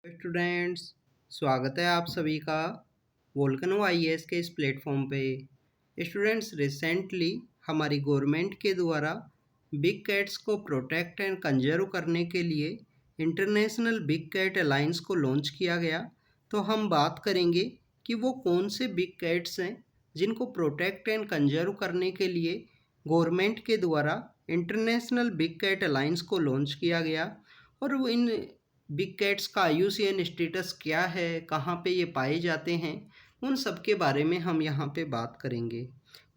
Students, स्वागत है आप सभी का वोल्केनो आईएएस के इस प्लेटफॉर्म पे। स्टूडेंट्स, रिसेंटली हमारी गवर्नमेंट के द्वारा बिग कैट्स को प्रोटेक्ट एंड कंजर्व करने के लिए इंटरनेशनल बिग कैट अलायंस को लॉन्च किया गया। तो हम बात करेंगे कि वो कौन से बिग कैट्स हैं जिनको प्रोटेक्ट एंड कंजर्व करने के लिए गवर्नमेंट के द्वारा इंटरनेशनल बिग कैट अलायंस को लॉन्च किया गया, और वो इन बिग कैट्स का आईयूसीएन स्टेटस क्या है, कहाँ पे ये पाए जाते हैं, उन सब के बारे में हम यहाँ पे बात करेंगे।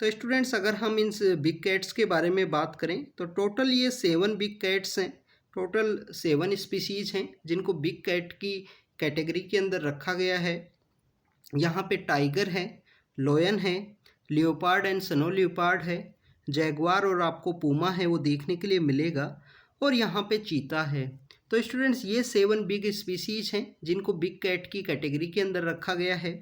तो स्टूडेंट्स, अगर हम इन बिग कैट्स के बारे में बात करें तो टोटल ये 7 बिग कैट्स हैं। टोटल 7 स्पीसीज हैं जिनको बिग कैट की कैटेगरी के अंदर रखा गया है। यहाँ पे टाइगर है, लोयन है, लियोपार्ड एंड स्नो लियोपार्ड है, जैगवार और आपको पूमा है वो देखने के लिए मिलेगा, और यहाँ पे चीता है। तो स्टूडेंट्स, ये 7 बिग स्पीसीज हैं जिनको बिग कैट की कैटेगरी के अंदर रखा गया है।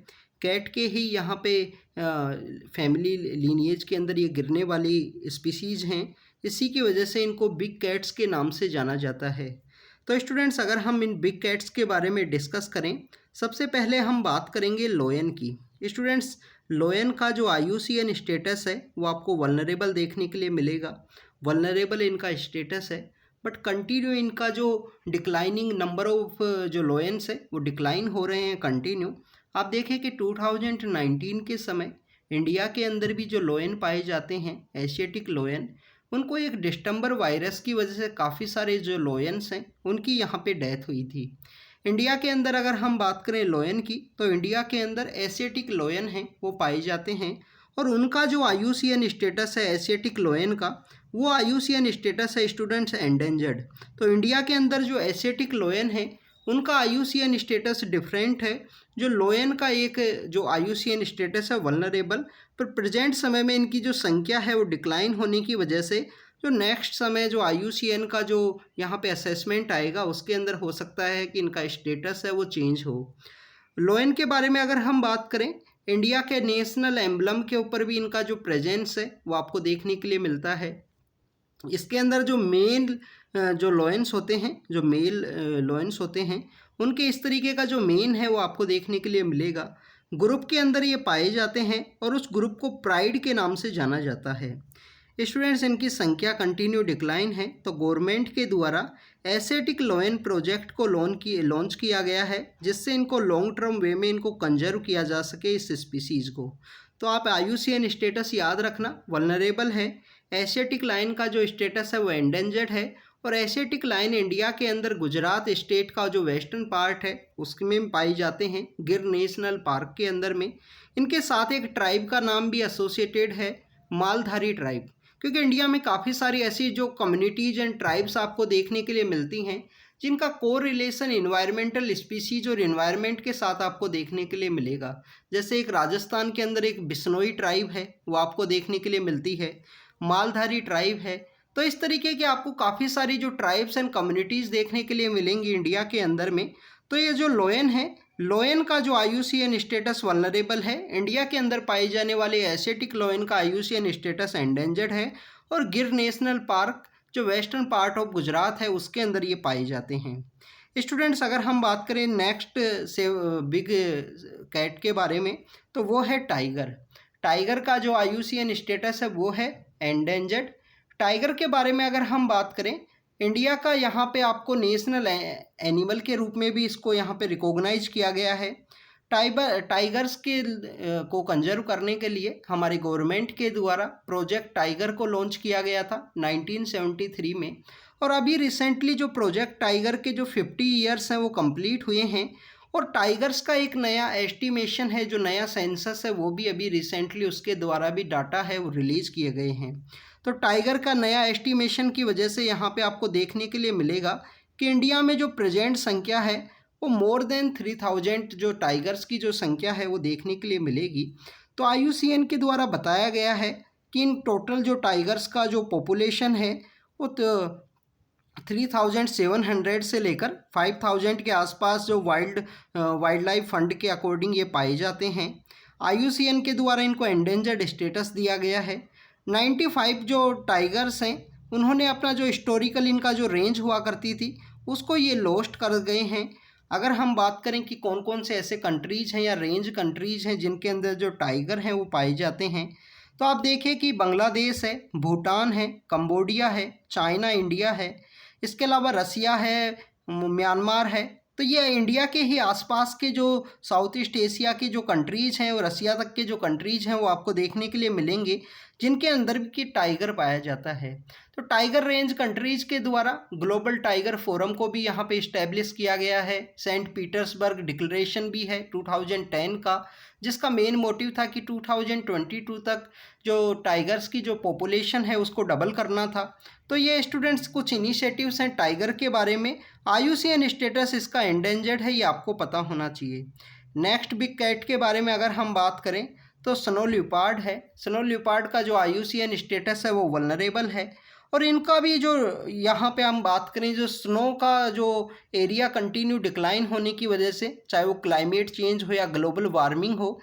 कैट के ही यहाँ पे फैमिली लीनिएज के अंदर ये गिरने वाली स्पीसीज हैं, इसी की वजह से इनको बिग कैट्स के नाम से जाना जाता है। तो स्टूडेंट्स, अगर हम इन बिग कैट्स के बारे में डिस्कस करें, सबसे पहले हम बात करेंगे लोयन की। स्टूडेंट्स, लोयन का जो आईयूसीएन स्टेटस है वो आपको वल्नरेबल देखने के लिए मिलेगा। वल्नरेबल इनका स्टेटस है, बट कंटिन्यू इनका जो डिक्लाइनिंग नंबर ऑफ जो लोयंस है वो डिक्लाइन हो रहे हैं कंटिन्यू। आप देखें कि 2019 के समय इंडिया के अंदर भी जो लोयन पाए जाते हैं, एशियाटिक लोयन, उनको एक डिस्टेंबर वायरस की वजह से काफ़ी सारे जो लोयंस हैं उनकी यहाँ पे डेथ हुई थी। इंडिया के अंदर अगर हम बात करें लोयन की, तो इंडिया के अंदर एशियाटिक लोयन हैं वो पाए जाते हैं, और उनका जो आईयूसीएन स्टेटस है एशियाटिक लोयन का, वो आईयूसीएन स्टेटस है स्टूडेंट्स एंडेंजर्ड। तो इंडिया के अंदर जो एशियाटिक लोयन है उनका आईयूसीएन स्टेटस डिफरेंट है। जो लोयन का एक जो आईयूसीएन स्टेटस है वल्नरेबल, पर प्रेजेंट समय में इनकी जो संख्या है वो डिक्लाइन होने की वजह से जो नेक्स्ट समय जो आईयूसीएन का जो यहाँ पे असेसमेंट आएगा उसके अंदर हो सकता है कि इनका स्टेटस है वो चेंज हो। लोयन के बारे में अगर हम बात करें, इंडिया के नेशनल एम्बलम के ऊपर भी इनका जो प्रेजेंस है वो आपको देखने के लिए मिलता है। इसके अंदर जो मेन जो लोयंस होते हैं, जो मेल लोयंस होते हैं, उनके इस तरीके का जो मेन है वो आपको देखने के लिए मिलेगा। ग्रुप के अंदर ये पाए जाते हैं और उस ग्रुप को प्राइड के नाम से जाना जाता है। स्टूडेंट्स, इनकी संख्या कंटिन्यू डिक्लाइन है, तो गवर्नमेंट के द्वारा एशियाटिक लोयन प्रोजेक्ट को लॉन्च किया गया है, जिससे इनको लॉन्ग टर्म वे में इनको कंजर्व किया जा सके इस स्पीसीज़ को। तो आप आईयूसीएन स्टेटस याद रखना, वल्नरेबल है। एशियाटिक लाइन का जो स्टेटस है वो एंडेंजर्ड है, और एशियाटिक लाइन इंडिया के अंदर गुजरात स्टेट का जो वेस्टर्न पार्ट है उसमें पाई जाते हैं, गिर नेशनल पार्क के अंदर में। इनके साथ एक ट्राइब का नाम भी एसोसिएटेड है, मालधारी ट्राइब, क्योंकि इंडिया में काफ़ी सारी ऐसी जो कम्युनिटीज़ एंड ट्राइब्स आपको देखने के लिए मिलती हैं जिनका कोर रिलेशन इन्वायरमेंटल स्पीसीज और इन्वायरमेंट के साथ आपको देखने के लिए मिलेगा। जैसे एक राजस्थान के अंदर एक बिश्नोई ट्राइब है, वो आपको देखने के लिए मिलती है, मालधारी ट्राइब है। तो इस तरीके की आपको काफ़ी सारी जो ट्राइब्स एंड कम्युनिटीज़ देखने के लिए मिलेंगी इंडिया के अंदर में। तो ये जो लोयन है, लोयन का जो आईयूसीएन स्टेटस वल्नरेबल है, इंडिया के अंदर पाए जाने वाले एशियाटिक लोयन का आईयूसीएन स्टेटस एंडेंजर्ड है, और गिर नेशनल पार्क जो वेस्टर्न पार्ट ऑफ गुजरात है उसके अंदर ये पाए जाते हैं। स्टूडेंट्स, अगर हम बात करें नेक्स्ट से बिग कैट के बारे में, तो वो है टाइगर। टाइगर का जो आईयूसीएन स्टेटस है वो है एंडेंजर्ड। टाइगर के बारे में अगर हम बात करें, इंडिया का यहाँ पे आपको नेशनल एनिमल के रूप में भी इसको यहाँ पे रिकॉग्नाइज किया गया है। टाइगर्स के को कंजर्व करने के लिए हमारी गवर्नमेंट के द्वारा प्रोजेक्ट टाइगर को लॉन्च किया गया था 1973 में, और अभी रिसेंटली जो प्रोजेक्ट टाइगर के जो 50 ईयर्स हैं वो कंप्लीट हुए हैं, और टाइगर्स का एक नया एस्टिमेशन है, जो नया सेंसस है वो भी अभी रिसेंटली उसके द्वारा भी डाटा है वो रिलीज़ किए गए हैं। तो टाइगर का नया एस्टिमेशन की वजह से यहाँ पे आपको देखने के लिए मिलेगा कि इंडिया में जो प्रेजेंट संख्या है वो मोर देन 3000 जो टाइगर्स की जो संख्या है वो देखने के लिए मिलेगी। तो आईयूसीएन के द्वारा बताया गया है कि इन टोटल जो टाइगर्स का जो पॉपुलेशन है वो 3700 से लेकर 5000 के आसपास जो वाइल्ड लाइफ फंड के अकॉर्डिंग ये पाए जाते हैं। आईयूसीएन के द्वारा इनको एंडेंजर्ड स्टेटस दिया गया है। 95 जो टाइगर्स हैं उन्होंने अपना जो हिस्टोरिकल इनका जो रेंज हुआ करती थी उसको ये लॉस्ट कर गए हैं। अगर हम बात करें कि कौन कौन से ऐसे कंट्रीज हैं या रेंज कंट्रीज हैं जिनके अंदर जो टाइगर हैं वो पाए जाते हैं, तो आप देखिए कि बांग्लादेश है, भूटान है, कंबोडिया है, चाइना, इंडिया है, इसके अलावा रसिया है, म्यांमार है। तो ये इंडिया के ही आसपास के जो साउथ ईस्ट एशिया की जो कंट्रीज़ हैं और रसिया तक के जो कंट्रीज़ हैं वो आपको देखने के लिए मिलेंगे, जिनके अंदर भी टाइगर पाया जाता है। तो टाइगर रेंज कंट्रीज़ के द्वारा ग्लोबल टाइगर फोरम को भी यहाँ पे इस्टेब्लिश किया गया है। सेंट पीटर्सबर्ग डिक्लेरेशन भी है 2010 का, जिसका मेन मोटिव था कि 2022 तक जो टाइगर्स की जो पॉपुलेशन है उसको डबल करना था। तो ये स्टूडेंट्स कुछ इनिशिएटिव्स हैं टाइगर के बारे में। IUCN स्टेटस इसका एंडेंजर्ड है, ये आपको पता होना चाहिए। नेक्स्ट बिग कैट के बारे में अगर हम बात करें तो स्नो लियोपार्ड है। स्नो लियोपार्ड का जो IUCN स्टेटस है वो वल्नरेबल है, और इनका भी जो यहाँ पे हम बात करें जो स्नो का जो एरिया कंटिन्यू डिक्लाइन होने की वजह से, चाहे वो क्लाइमेट चेंज हो या ग्लोबल वार्मिंग हो,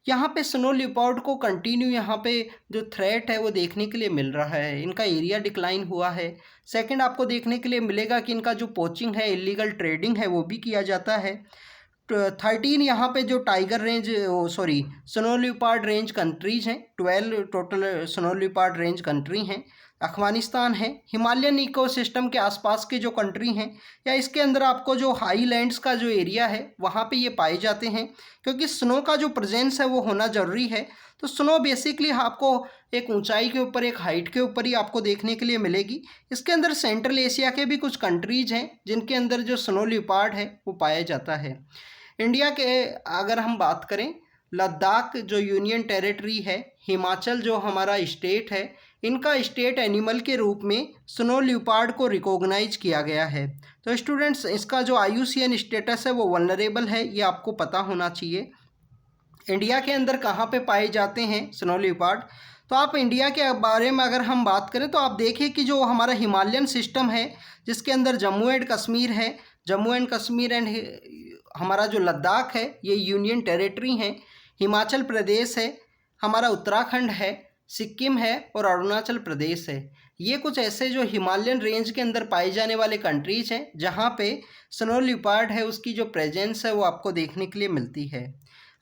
यहाँ पे स्नो लियोपार्ड को कंटिन्यू यहाँ पे जो थ्रेट है वो देखने के लिए मिल रहा है। इनका एरिया डिक्लाइन हुआ है। सेकंड, आपको देखने के लिए मिलेगा कि इनका जो पोचिंग है, इलीगल ट्रेडिंग है, वो भी किया जाता है। 13 यहाँ पे जो tiger range snow leopard range countries हैं, 12 total snow leopard range country हैं। अफगानिस्तान है, हिमालयन इकोसिस्टम के आसपास के जो कंट्री हैं, या इसके अंदर आपको जो हाईलैंड्स का जो एरिया है वहाँ पे ये पाए जाते हैं, क्योंकि स्नो का जो प्रेजेंस है वो होना ज़रूरी है। तो स्नो बेसिकली आपको एक ऊंचाई के ऊपर, एक हाइट के ऊपर ही आपको देखने के लिए मिलेगी। इसके अंदर सेंट्रल एशिया के भी कुछ कंट्रीज हैं जिनके अंदर जो स्नो लियोपार्ड है वो पाया जाता है। इंडिया के अगर हम बात करें, लद्दाख जो यूनियन टेरिटरी है, हिमाचल जो हमारा स्टेट है, इनका स्टेट एनिमल के रूप में स्नो लियोपार्ड को रिकॉग्नाइज किया गया है। तो स्टूडेंट्स, इसका जो IUCN स्टेटस है वो वल्नरेबल है, ये आपको पता होना चाहिए। इंडिया के अंदर कहाँ पे पाए जाते हैं स्नो लियोपार्ड, तो आप इंडिया के बारे में अगर हम बात करें तो आप देखिए कि जो हमारा हिमालयन सिस्टम है, जिसके अंदर जम्मू एंड कश्मीर है, जम्मू एंड कश्मीर एंड हमारा जो लद्दाख है ये यूनियन टेरिटरी हैं, हिमाचल प्रदेश है, हमारा उत्तराखंड है, सिक्किम है और अरुणाचल प्रदेश है। ये कुछ ऐसे जो हिमालयन रेंज के अंदर पाए जाने वाले कंट्रीज हैं जहाँ पे स्नो लियोपार्ड है उसकी जो प्रेजेंस है वो आपको देखने के लिए मिलती है।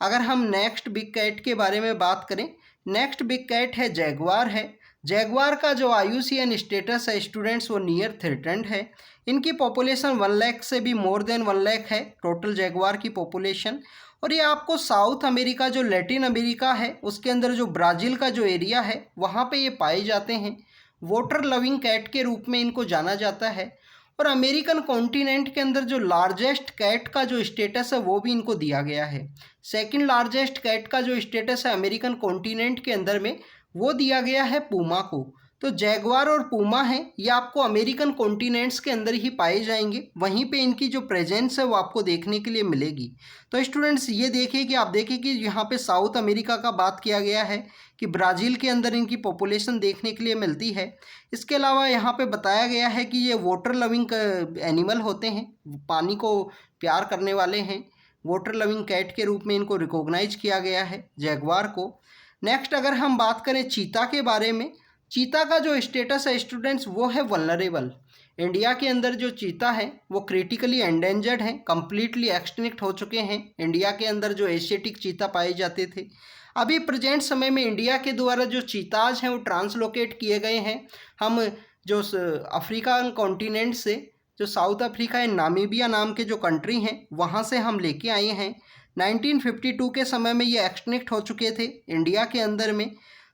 अगर हम नेक्स्ट बिग कैट के बारे में बात करें, नेक्स्ट बिग कैट है जैगवार है। जैगवार का जो IUCN स्टेटस है स्टूडेंट्स वो नियर थ्रेटेंड है। इनकी पॉपुलेशन 1 लाख से भी मोर देन 1 लाख है टोटल जैगवार की पॉपुलेशन। और ये आपको साउथ अमेरिका जो लैटिन अमेरिका है उसके अंदर जो ब्राज़ील का जो एरिया है वहाँ पे ये पाए जाते हैं। वाटर लविंग कैट के रूप में इनको जाना जाता है। और अमेरिकन कॉन्टिनेंट के अंदर जो लार्जेस्ट कैट का जो स्टेटस है वो भी इनको दिया गया है। सेकंड लार्जेस्ट कैट का जो स्टेटस है अमेरिकन कॉन्टिनेंट के अंदर में वो दिया गया है पूमा को। तो जैगवार और पूमा है ये आपको अमेरिकन कॉन्टिनेंट्स के अंदर ही पाए जाएंगे, वहीं पे इनकी जो प्रेजेंस है वो आपको देखने के लिए मिलेगी। तो स्टूडेंट्स, ये देखिए कि आप देखिए कि यहाँ पे साउथ अमेरिका का बात किया गया है कि ब्राज़ील के अंदर इनकी पॉपुलेशन देखने के लिए मिलती है। इसके अलावा यहाँ पे बताया गया है कि ये वाटर लविंग एनिमल होते हैं, पानी को प्यार करने वाले हैं। वाटर लविंग कैट के रूप में इनको रिकॉग्नाइज किया गया है जैगवार को। नेक्स्ट अगर हम बात करें चीता के बारे में, चीता का जो स्टेटस है स्टूडेंट्स वो है वल्नरेबल। इंडिया के अंदर जो चीता है वो क्रिटिकली एंडेंजर्ड हैं, कम्प्लीटली एक्सटिंक्ट हो चुके हैं। इंडिया के अंदर जो एशियाटिक चीता पाए जाते थे, अभी प्रेजेंट समय में इंडिया के द्वारा जो चीताज हैं वो ट्रांसलोकेट किए गए हैं। हम जो अफ्रीकन कॉन्टिनेंट से, जो साउथ अफ्रीका एंड नामीबिया नाम के जो कंट्री हैं वहाँ से हम लेके आए हैं। 1952 के समय में ये एक्सटिंक्ट हो चुके थे इंडिया के अंदर में।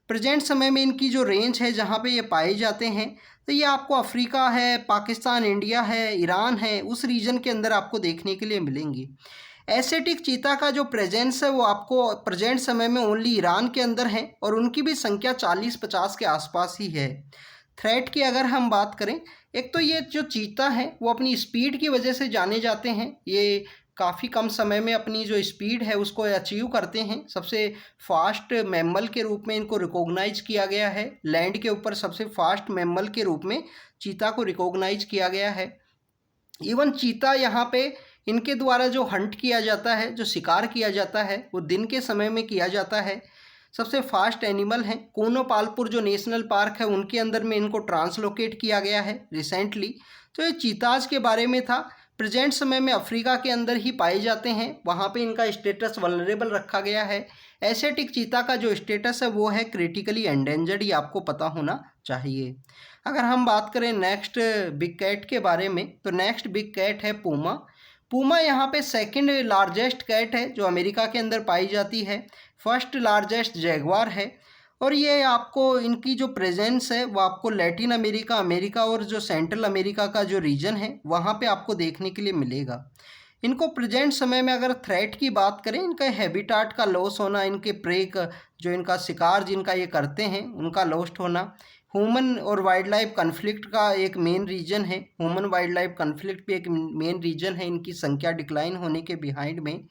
प्रेजेंट समय में इनकी जो रेंज है जहाँ पे ये पाए जाते हैं, तो ये आपको अफ्रीका है, पाकिस्तान, इंडिया है, ईरान है, उस रीजन के अंदर आपको देखने के लिए मिलेंगी। एशियाटिक चीता का जो प्रेजेंस है वो आपको प्रेजेंट समय में ओनली ईरान के अंदर है और उनकी भी संख्या 40-50 के आसपास ही है। थ्रेट की अगर हम बात करें, एक तो ये जो चीता है वो अपनी स्पीड की वजह से जाने जाते हैं। ये काफ़ी कम समय में अपनी जो स्पीड है उसको अचीव करते हैं। सबसे फास्ट मैमल के रूप में इनको रिकॉग्नाइज किया गया है। लैंड के ऊपर सबसे फास्ट मैमल के रूप में चीता को रिकॉग्नाइज किया गया है। इवन चीता यहाँ पे इनके द्वारा जो हंट किया जाता है, जो शिकार किया जाता है, वो दिन के समय में किया जाता है। सबसे फास्ट एनिमल हैं। कोनो पालपुर जो नेशनल पार्क है उनके अंदर में इनको ट्रांसलोकेट किया गया है रिसेंटली। तो ये चीताज के बारे में था। प्रेजेंट समय में अफ्रीका के अंदर ही पाए जाते हैं, वहाँ पे इनका स्टेटस वल्नरेबल रखा गया है। एशियाटिक चीता का जो स्टेटस है वो है क्रिटिकली एंडेंजर्ड, ये आपको पता होना चाहिए। अगर हम बात करें नेक्स्ट बिग कैट के बारे में, तो नेक्स्ट बिग कैट है पूमा। पूमा यहाँ पे सेकंड लार्जेस्ट कैट है जो अमेरिका के अंदर पाई जाती है। फर्स्ट लार्जेस्ट जैगवार है, और ये आपको इनकी जो प्रेजेंस है वो आपको लैटिन अमेरिका, अमेरिका और जो सेंट्रल अमेरिका का जो रीजन है वहाँ पे आपको देखने के लिए मिलेगा। इनको प्रेजेंट समय में अगर थ्रेट की बात करें, इनका हैबिटाट का लॉस होना, इनके प्रे का जो इनका शिकार जिनका ये करते हैं उनका लॉस्ट होना, ह्यूमन और वाइल्ड लाइफ कन्फ्लिक्ट का एक मेन रीजन है, ह्यूमन वाइल्ड लाइफ कन्फ्लिक्ट भी एक मेन रीजन है इनकी संख्या डिक्लाइन होने के बिहाइंड में।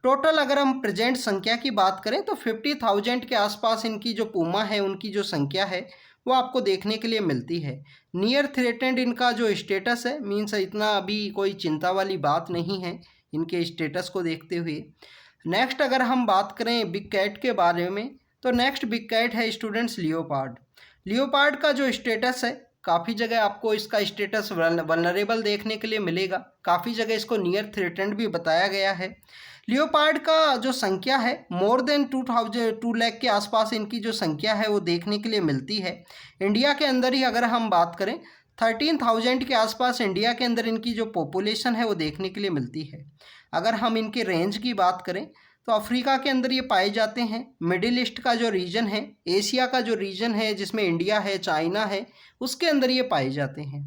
टोटल अगर हम प्रेजेंट संख्या की बात करें तो 50,000 के आसपास इनकी जो पूमा है उनकी जो संख्या है वो आपको देखने के लिए मिलती है। नियर थ्रेटेंड इनका जो स्टेटस है, मीन्स इतना अभी कोई चिंता वाली बात नहीं है इनके स्टेटस को देखते हुए। नेक्स्ट अगर हम बात करें बिग कैट के बारे में, तो नेक्स्ट बिग कैट है स्टूडेंट्स लियोपार्ड। लियोपार्ड का जो स्टेटस है, काफ़ी जगह आपको इसका स्टेटस वल्नरेबल देखने के लिए मिलेगा, काफ़ी जगह इसको नियर थ्रेटेंड भी बताया गया है। लियोपार्ड का जो संख्या है मोर देन 2 लाख के आसपास इनकी जो संख्या है वो देखने के लिए मिलती है। इंडिया के अंदर ही अगर हम बात करें 13,000 के आसपास इंडिया के अंदर इनकी जो पॉपुलेशन है वो देखने के लिए मिलती है। अगर हम इनके रेंज की बात करें तो अफ्रीका के अंदर ये पाए जाते हैं, मिडिल ईस्ट का जो रीजन है, एशिया का जो रीजन है जिसमें इंडिया है, चाइना है, उसके अंदर ये पाए जाते हैं।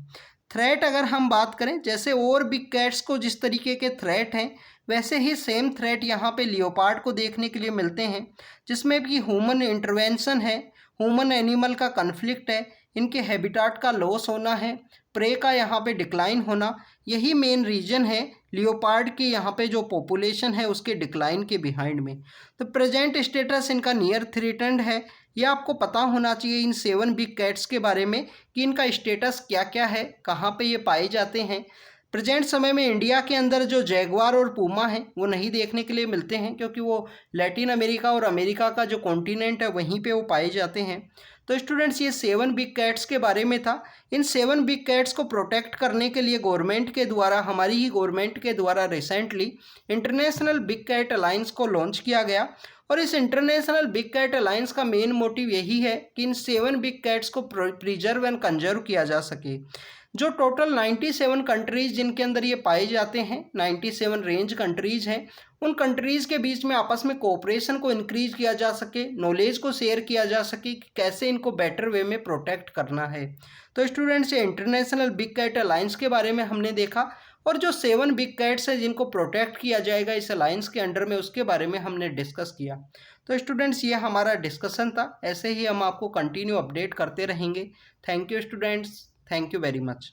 थ्रेट अगर हम बात करें, जैसे और बिग कैट्स को जिस तरीके के थ्रेट हैं वैसे ही सेम थ्रेट यहाँ पे लियोपार्ड को देखने के लिए मिलते हैं, जिसमें भी ह्यूमन इंटरवेंशन है, ह्यूमन एनिमल का कन्फ्लिक्ट है, इनके हैबिटाट का लॉस होना है, प्रे का यहाँ पे डिक्लाइन होना, यही मेन रीजन है लियोपार्ड की यहाँ पे जो पॉपुलेशन है उसके डिक्लाइन के बिहाइंड में। तो प्रेजेंट स्टेटस इनका नियर थ्रेटेंड है, ये आपको पता होना चाहिए इन 7 बिग कैट्स के बारे में कि इनका स्टेटस क्या क्या है, कहाँ पे ये पाए जाते हैं। प्रेजेंट समय में इंडिया के अंदर जो जैगवार और पूमा हैं वो नहीं देखने के लिए मिलते हैं, क्योंकि वो लैटिन अमेरिका और अमेरिका का जो कॉन्टिनेंट है वहीं पे वो पाए जाते हैं। तो स्टूडेंट्स ये 7 बिग कैट्स के बारे में था। इन 7 बिग कैट्स को प्रोटेक्ट करने के लिए गवर्नमेंट के द्वारा, हमारी ही गवर्नमेंट के द्वारा recently international big cat alliance को लॉन्च किया गया। और इस इंटरनेशनल बिग कैट अलायंस का मेन मोटिव यही है कि इन 7 बिग कैट्स को प्रिजर्व एंड कंजर्व किया जा सके। जो टोटल 97 कंट्रीज़ जिनके अंदर ये पाए जाते हैं, 97 रेंज कंट्रीज़ हैं, उन कंट्रीज़ के बीच में आपस में कोऑपरेशन को इंक्रीज किया जा सके, नॉलेज को शेयर किया जा सके कि कैसे इनको बेटर वे में प्रोटेक्ट करना है। तो स्टूडेंट्स, ये इंटरनेशनल बिग कैट अलायंस के बारे में हमने देखा, और जो 7 बिग कैट्स है जिनको प्रोटेक्ट किया जाएगा इस अलायंस के अंडर में, उसके बारे में हमने डिस्कस किया। तो स्टूडेंट्स, ये हमारा डिस्कशन था, ऐसे ही हम आपको कंटिन्यू अपडेट करते रहेंगे। Thank you students, thank you very much.